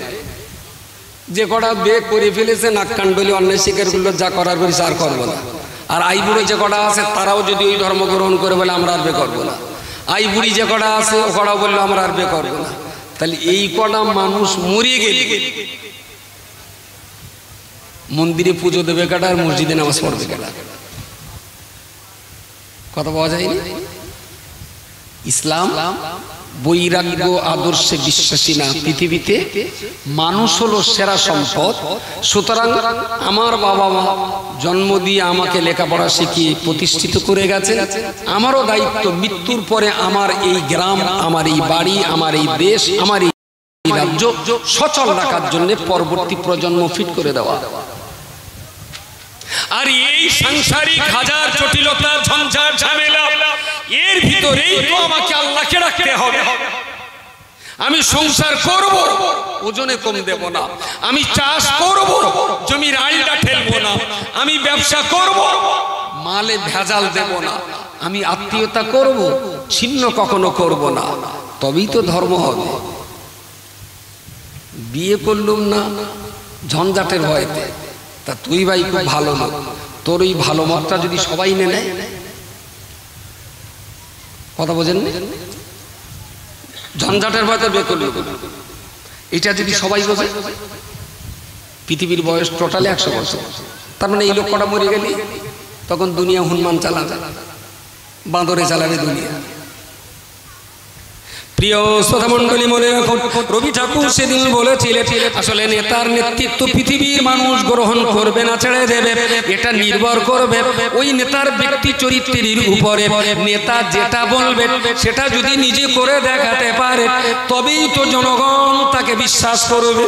S2: যে কটা বিয়ে করে ফেলেছে নাককাণ্ডলি অন্যায় স্বীকার করলো, যা করার করেছে আর করবো না, আর আই বুড়ো যে কটা আছে তারাও যদি ওই ধর্ম গ্রহণ করে বলে আমরা আর বিয়ে করবো না, আই বুড়ি যে কটা আছে ও কটাও বললো আমরা আর বিয়ে করবো না, তাহলে এই কটা মানুষ মরিয়ে গেলে মন্দিরে পুজো দেবে কাটা আর মসজিদে নামাজ পড়বে কাটা? কথা পাওয়া যায়নি। ইসলাম বৈরাগ্য আদর্শে বিশ্বাসী না। পৃথিবীতে মানুষ হলো সেরা সম্পদ। সুতরাং আমার বাবা মা জন্ম দিয়ে আমাকে লেখাপড়া শিখিয়ে প্রতিষ্ঠিত করে গেছে, আমারও দায়িত্ব মৃত্যুর পরে আমার এই গ্রাম, আমার এই বাড়ি, আমার এই দেশ, আমার এই রাজ্য সচল রাখার জন্য পরবর্তী প্রজন্ম ফিট করে দেওয়া। আর এই সাংসারিক হাজার জটিলতা ঝঞ্ঝাট ঝামেলা, এর ভিতরেই তো আমাকে আল্লাহকে রাখতে হবে। আমি সংসার করব, ওজনে কম দেব না। আমি চাষ করব, জমির আইলটা ঠেলবো না। আমি ব্যবসা করব, মালে ভেজাল দেব না। আমি আত্মীয়তা করব, ছিন্ন কখনো করব না। তবেই তো ধর্ম হবে। বিয়ে করলুম না ঝঞ্ঝাটের ভয়তে, তা তুই ভাই খুব ভালো লোক, তোর এই ভালো মতটা যদি সবাই নেয়, কথা বোঝেন, ঝঞ্ঝাটের ভয়তে বিয়ে করল, এটা যদি সবাই বোঝে, পৃথিবীর বয়স টোটালি 100 বছর। তার মানে এই লোক কটা মরে গেলি তখন দুনিয়া হনুমান চালাবে, বাঁদরে চালাবে দুনিয়া। প্রিয় শ্রোতা মণ্ডলী, মনে রাখুন রবি ঠাকুর সেদিন বলেছিলেন আসলে নেতার নেতৃত্ব পৃথিবীর মানুষ গ্রহণ করবে না, ছেড়ে দেবে। এটা নির্ভর করবে ওই নেতার ব্যক্তি চরিত্রের উপরে। নেতা যেটা বলবে সেটা যদি নিজে করে দেখাতে পারে, তবেই তো জনগণ তাকে বিশ্বাস করবে।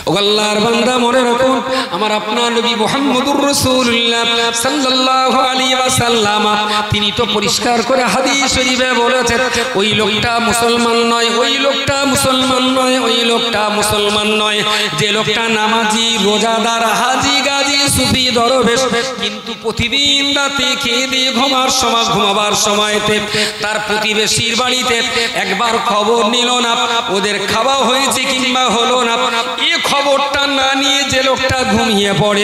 S2: ও আল্লাহর বান্দা, মনে রাখুন আমার আপনার নবী মুহাম্মদুর রাসূলুল্লাহ সাল্লাল্লাহু আলাইহি ওয়াসাল্লাম তিনি তো পরিষ্কার করে হাদিস শরীফে বলেছেন, ওই লোকটা মুসলমান নয়, ওই লোকটা মুসলমান নয়, ওই লোকটা মুসলমান নয় যে লোকটা নামাজি, রোজাদার, হাজি, গাজী, সুফি, দরবেশ, কিন্তু প্রতিদিন রাতে খেয়ে দিয়ে ঘুমাবার সময়তে তার প্রতিবেশীর বাড়িতে একবার খবর নিল না ওদের খাওয়া হয়েছে কিংবা হলো না। খবরটা না নিয়ে যে লোকটা ঘুমিয়ে পড়ে,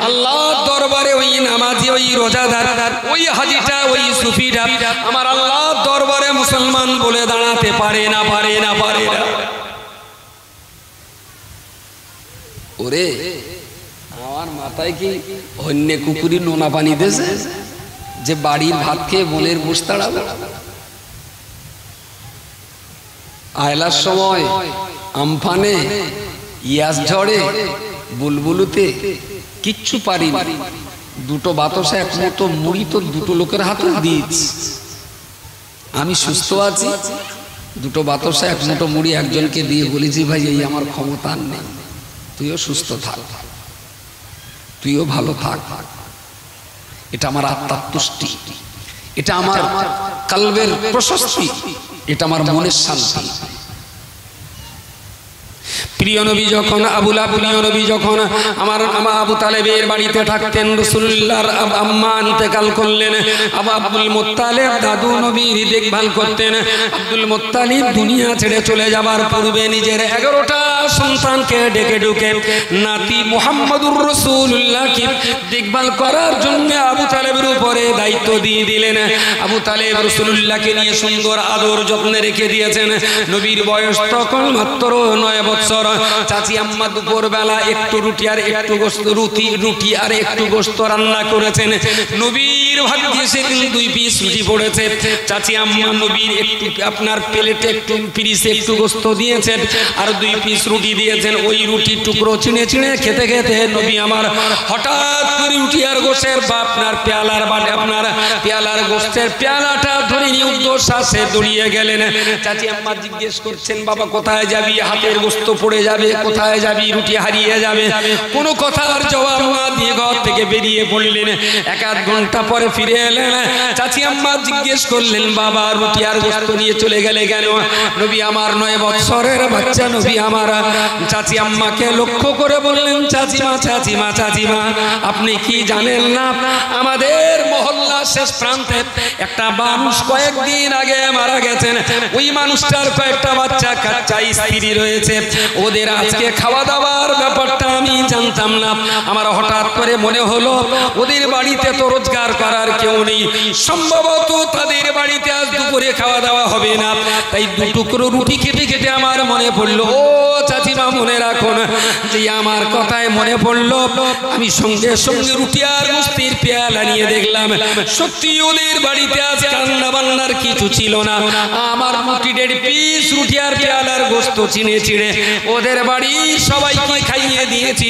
S2: আল্লাহর দরবারে ওই নামাজি, ওই রোজাদার, ওই হাজিটা, ওই সুফিটা আমার আল্লাহর দরবারে মুসলমান বলে দাঁড়াতে পারে না, পারে না, পারে না। ওরে আমার মাথায় কি অন্য কুকুরি নোনা পানি দেছে যে বাড়ির ভাত খেয়ে বলের বুঝ তাড়াবে? আয়লার সময় আমফানে, ইয়াস ঝড়ে, বুলবুলুতে কিচ্ছু পারিনি, দুটো বাতাসে এক মতো মুড়ি তো দুটো লোকের হাতে দিয়েছি। আমি সুস্থ আছি, দুটো বাতাসে এক মুঠো মুড়ি একজনকে দিয়ে বলেছি ভাই এই আমার ক্ষমতা নেই, তুইও সুস্থ থাক, তুইও ভালো থাক। এটা আমার আত্মার তুষ্টি, এটা আমার কলবের প্রশস্তি, এটা আমার মনের শান্তি। প্রিয় নবী যখন প্রিয় নবী যখন আমার আবু তালেবের বাড়িতে থাকতেন, রাসূলুল্লাহর আম্মা ইন্তেকাল করলেন, আব্দুল মুত্তালিব দাদু নবীর দেখভাল করতেন। আব্দুল মুত্তালিব দুনিয়া ছেড়ে চলে যাবার পূর্বে নিজের 11টা সন্তানকে ডেকে ডুকে নাতি মুহাম্মদুর রাসূলুল্লাহকে দেখভাল করার জন্য আবু তালেবের উপরে দায়িত্ব দিয়ে দিলেন। আবু তালেব রাসূলুল্লাহকে নিয়ে সুন্দর আদর যত্নে রেখে দিয়েছেন। নবীর বয়স তখন মাত্র 9 বছর। চাচি আম্মা দুপুর বেলা একটু রুটি আর একটু গোশত, রুটি আর একটু গোশত রান্না করেছেন। নবীর ভাগ্যে সেদিন 2 পিস রুটি পড়েছে। চাচি আম্মা নবীর একটু আপনার প্লেটে একটু পিরিসে একটু গোশত দিয়েছেন আর 2 পিস রুটি দিয়েছেন। ওই রুটির টুকরো চিনে চিনে খেতে খেতে নবী আমার হঠাৎ করে রুটি আর গোশত গোশের বা আপনার পেয়ালার বাড়ি আপনার পেয়ালার গোষ্ঠের পেয়ালাটা ধরে নিয়ে উদ্দেশ্যে দৌড়িয়ে গেলেন। চাচি আম্মা জিজ্ঞেস করছেন, বাবা কোথায় যাবি? হাতের গোস্ত পড়ে যাবে। কোথায় যাবি? রুটি হারিয়ে যাবে। কোনো কথার জবাব না দিয়ে ঘর থেকে বেরিয়ে পড়লেন। এক আধ ঘন্টা পরে ফিরে এলেন। চাচি আম্মা জিজ্ঞেস করলেন, বাবা রুটি আর গোস্ত নিয়ে চলে গেলে কেন? নবী আমার 9 বছরের বাচ্চা নবী আমার চাচি আম্মাকে লক্ষ্য করে বললেন, চাচিমা চাচিমা চাচিমা, আপনি কি জানেন না আমাদের মহল্লা শেষ প্রান্তে একটা মানুষ কয়েকদিন আগে মারা গেছেন। ওই মানুষটার কয়েকটা বাচ্চা কাচ্চা স্ত্রী রয়েছে। ওদের আজকে খাওয়া দাওয়ার ব্যাপারটা আমি জানতাম না। আমার হঠাৎ করে মনে হলো ওদের বাড়িতে তো রোজগার করার কেউ নেই, সম্ভবত তাদের বাড়িতে আজ দুপুরে খাওয়া দাওয়া হবে না। তাই 2 টুকরো রুটি খেতে খেতে আমার মনে পড়লো, ও চাচিমা মনে রাখুন যে আমার কথায় মনে পড়লো। আমি সঙ্গে সঙ্গে রুটি আর গোস্তের পেয়ালা নিয়ে দেখলাম সত্যি ওদের বাড়িতে আজ রান্না বান্নার কিছু ছিল না। আমার রুটি 1.5 পিস রুটি আর পেয়ালার গোস্ত চিনে চিড়ে ওদের বাড়ির সবাইকে খাইয়ে দিয়েছি।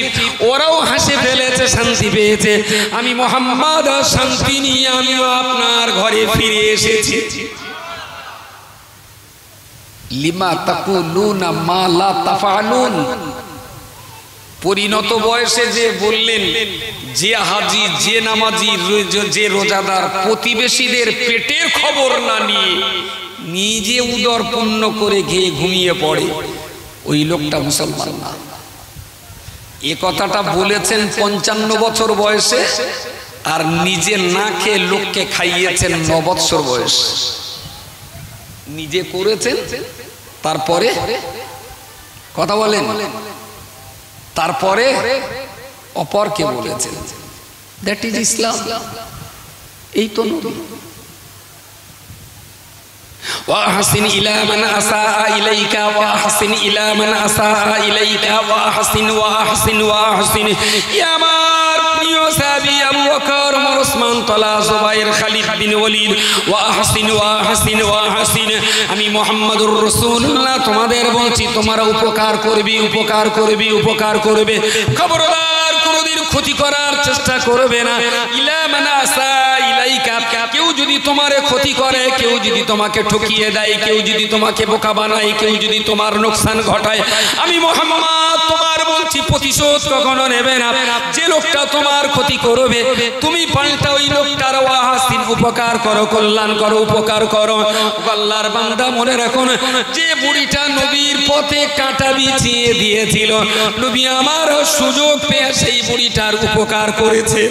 S2: ওরাও হাসে ফেলেছে, শান্তি পেয়েছে। আমি মুহাম্মদ শান্তি নিয়ে আমি আপনার ঘরে ফিরে এসেছি। লিমা তাকুলুনা মা লা তাফআলুন। পরিণত বয়সে যে বললেন, যে হাজি, যে নামাজি, যে রোজাদার প্রতিবেশীদের পেটের খবর না নিয়ে নিজে উদর পূর্ণ করে খেয়ে ঘুমিয়ে পড়ে, ওই লোকটা মুসলমান না। এ কথাটা বলেছেন 55 বছর বয়সে, আর নিজে না খেয়ে লোককে খাইয়েছেন 9 বছর বয়স। নিজে করেছেন, তারপরে কথা বলেন, তারপরে অপরকে বলেছেন। দ্যাট ইজ ইসলাম। এই তো নবী। وأحسن إلى من أساء إليك وأحسن إلى من أساء إليك وأحسن وأحسن وأحسن يا আমার প্রিয় সাহাবী আবু বকর, ওমর, ওসমান, তালহা, জুবাইর, খালিদ বিন ওয়ালিদ, ওয়াহসিন ওয়াহসিন ওয়াহসিন। আমি মুহাম্মদুর রাসূলুল্লাহ তোমাদের বলছি, তোমরা উপকার করবে, উপকার করবে, উপকার করবে। খবরদার কোনোদিন ক্ষতি করার চেষ্টা করবে না। ইলা মান আসা ইলাইকা, কেউ যদি তোমারে ক্ষতি করে, কেউ যদি তোমাকে ঠকিয়ে দেয়, কেউ যদি তোমাকে বোকা বানায়, কেউ যদি তোমার লোকসান ঘটায়, আমি মুহাম্মদ তোমার বলছি প্রতিশোধ কখনো নেবে না। যে লোকটা তোমার ক্ষতি করবে, তুমি পাল্টা ওই লোকটার ওয়াহসিন উপকার করো, কল্যাণ করো, উপকার করো। আল্লাহর বান্দা মনে রাখুন, যে বুড়িটা নবীর পথে কাঁটা বিছিয়ে দিয়েছিল, নবী আমার সুযোগ পেয়ে সেই বুড়িটার উপকার করেছে।